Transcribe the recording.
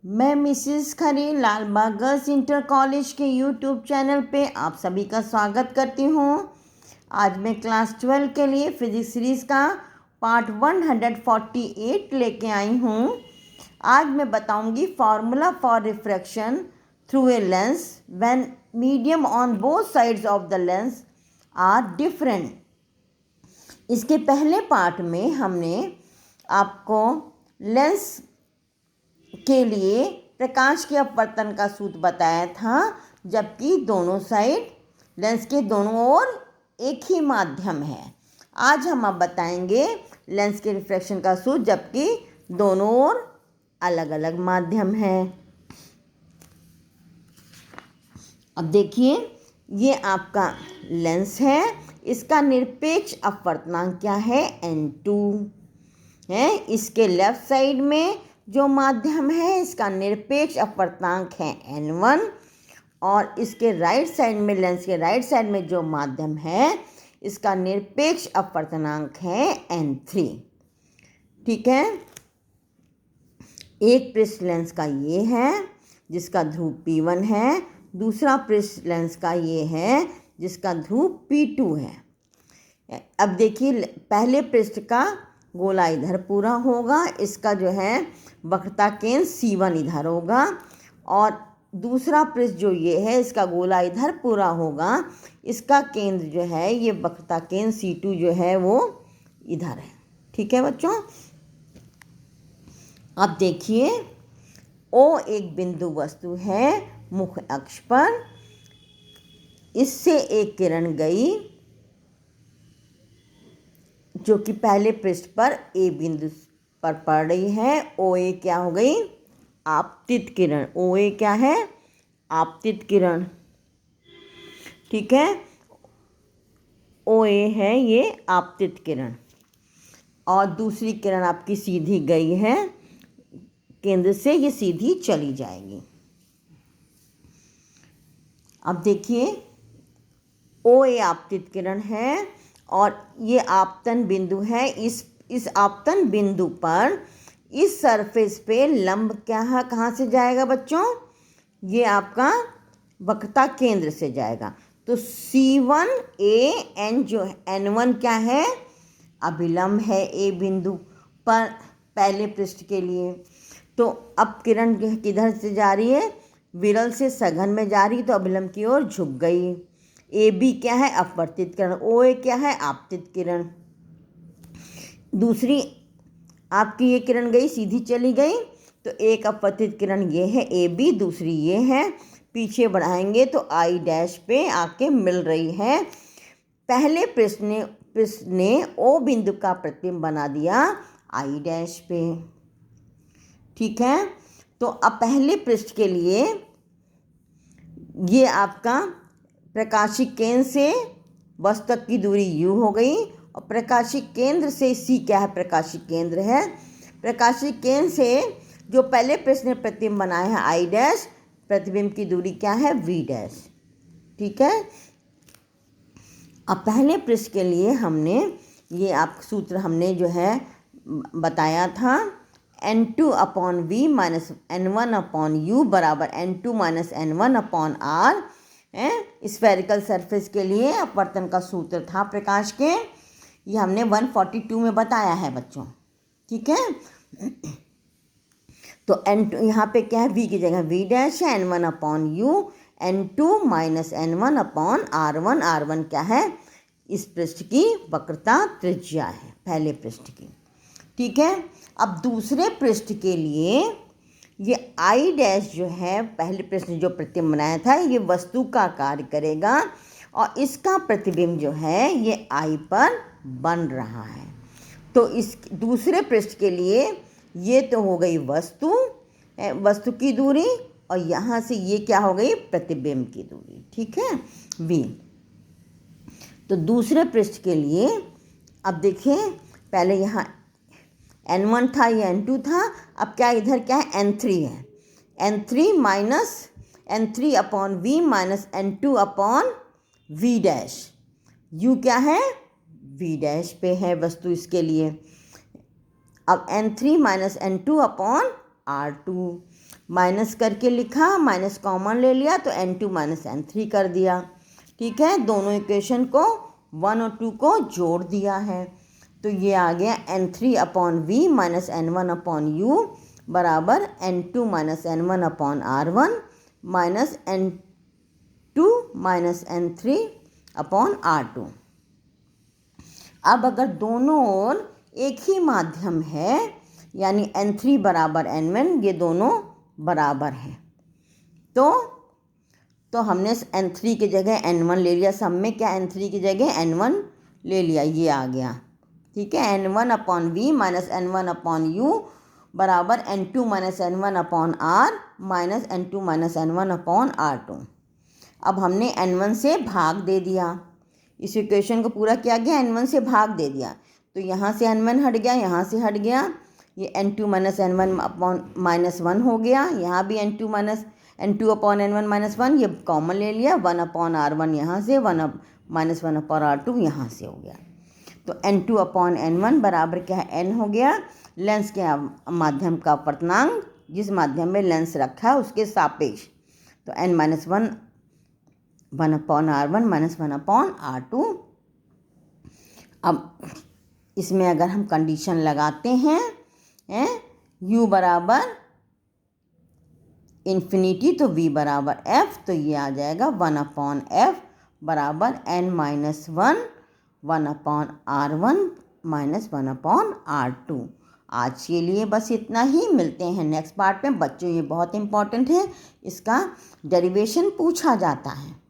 मैं मिसिस खरे Lalbagh girls inter college के YouTube channel पे आप सभी का स्वागत करती हूँ। आज मैं क्लास 12 के लिए फिजिक्स सीरीज़ का पार्ट 148 लेके आई हूँ। आज मैं बताऊँगी formula for refraction through a lens when medium on both sides of the lens are different. इसके पहले पार्ट में हमने आपको लेंस के लिए प्रकाश के अपवर्तन का सूत्र बताया था, जबकि दोनों साइड लेंस के दोनों ओर एक ही माध्यम है। आज हम अब बताएंगे लेंस के रिफ्रैक्शन का सूत्र, जबकि दोनों ओर अलग अलग माध्यम है। अब देखिए, ये आपका लेंस है, इसका निरपेक्ष अपवर्तनांक क्या है, n2 है। इसके लेफ्ट साइड में जो माध्यम है इसका निरपेक्ष अपवर्तनांक है n1, और इसके राइट साइड में, लेंस के राइट साइड में जो माध्यम है इसका निरपेक्ष अपवर्तनांक है n3। ठीक है, एक पृष्ठ लेंस का ये है जिसका ध्रुव P1 है, दूसरा पृष्ठ लेंस का ये है जिसका ध्रुव P2 है। अब देखिए, पहले पृष्ठ का गोला इधर पूरा होगा, इसका जो है वक्रता केंद्र C1 इधर होगा, और दूसरा पृष्ठ जो ये है इसका गोला इधर पूरा होगा, इसका केंद्र जो है ये वक्रता केंद्र C2 जो है वो इधर है। ठीक है बच्चों, अब देखिए, O एक बिंदु वस्तु है मुख्य अक्ष पर, इससे एक किरण गई जो कि पहले पृष्ठ पर A बिंदु पर पड़ रही है। OA क्या हो गई, आपतित किरण। OA क्या है, आपतित किरण। ठीक है, OA है ये आपतित किरण, और दूसरी किरण आपकी सीधी गई है केंद्र से, ये सीधी चली जाएगी। अब देखिए, OA आपतित किरण है और ये आपतन बिंदु है। इस आपतन बिंदु पर इस सरफेस पे लंब क्या है, कहाँ से जाएगा बच्चों, ये आपका वक्रता केंद्र से जाएगा। तो C1AN जो है, N1 क्या है, अभिलंब है A बिंदु पर पहले पृष्ठ के लिए। तो अब किरण किधर से जा रही है, विरल से सघन में जा रही, तो अभिलंब की ओर झुक गई। AB क्या है, अपवर्तित किरण। OA क्या है, आपतित किरण। दूसरी आपकी ये किरण गई, सीधी चली गई, तो एक अपवर्तित किरण ये है AB, दूसरी ये है। पीछे बढ़ाएंगे तो I डैश पे आके मिल रही है। पहले पृष्ठ ने O बिंदु का प्रतिबिंब बना दिया I डैश पे। ठीक है, तो अब पहले पृष्ठ के लिए ये आपका प्रकाशिक केंद्र से वस्तु तक की दूरी U हो गई, और प्रकाशिक केंद्र से C क्या है, प्रकाशिक केंद्र है। प्रकाशिक केंद्र से जो पहले पृष्ठ ने प्रतिबिंब बनाया है I डैश, प्रतिबिंब की दूरी क्या है, V डैश। ठीक है, अब पहले पृष्ठ के लिए हमने ये आप सूत्र हमने जो है बताया था, N2/V माइनस N1/U बराबर N2 माइनस N1/R है। स्फेरिकल सरफेस के लिए अपवर्तन का सूत्र था प्रकाश के, ये हमने 142 में बताया है बच्चों। ठीक है, तो N2 यहाँ पे क्या है, V की जगह V डैश है, N1/U, N2 minus N1/R1। R1 क्या है, इस पृष्ठ की वक्रता त्रिज्या है, पहले पृष्ठ की। ठीक है, अब दूसरे पृष्ठ के लिए ये I डैश जो है, पहले पृष्ठ ने जो प्रतिबिंब बनाया था, ये वस्तु का कार्य करेगा, और इसका प्रतिबिंब जो है ये I पर बन रहा है। तो इस दूसरे पृष्ठ के लिए ये तो हो गई वस्तु की दूरी, और यहाँ से ये क्या हो गई, प्रतिबिंब की दूरी। ठीक है, V। तो दूसरे पृष्ठ के लिए अब देखिए, पहले यहाँ N1 था, ये N2 था, अब क्या इधर क्या है, N3 है। N3/V minus N2/V dash. U क्या है, V डैश पे है वस्तु इसके लिए। अब N3 minus N2 R2 minus करके लिखा, माइनस कॉमन ले लिया तो N2 माइनस N3 कर दिया। ठीक है, दोनों इक्वेशन को 1 और 2 को जोड़ दिया है तो ये आ गया N3 upon V minus N1 upon U बराबर N2 minus N1 upon R1 minus N2 minus N3 upon R2। अब अगर दोनों ओर एक ही माध्यम है यानी N3 बराबर N1, ये दोनों बराबर हैं तो हमने N3 की जगह N1 ले लिया, सब में क्या N3 की जगह N1 ले लिया, ये आ गया। ठीक है, N1 upon V minus N1 upon U बराबर N2 minus N1 upon R minus N2 minus N1 upon R2। अब हमने N1 से भाग दे दिया, इस इक्वेशन को पूरा किया गया, N1 से भाग दे दिया तो यहाँ से N1 हट गया, यहाँ से हट गया, ये N2 minus N1 upon minus 1 हो गया, यहाँ भी N2 अपॉन N1 माइनस 1, ये कॉमन ले लिया, 1 अपॉन R1 यहाँ से, माइनस 1 अपॉन R2 यहाँ से हो गया। तो N2 अपॉन N1 बराबर क्या है, N हो गया, लेंस के माध्यम का अपवर्तनांक, जिस माध्यम में लेंस रखा है उसके सापेक्ष, तो N minus 1 upon R1 minus 1 upon R2। अब इसमें अगर हम कंडीशन लगाते हैं U बराबर इन्फिनिटी तो V बराबर F, तो ये आ जाएगा 1 अपॉन F बराबर N minus 1 upon R1 minus 1 upon R2। आज के लिए बस इतना ही, मिलते हैं नेक्स्ट पार्ट में। बच्चों ये बहुत इंपॉर्टेंट है, इसका डेरिवेशन पूछा जाता है।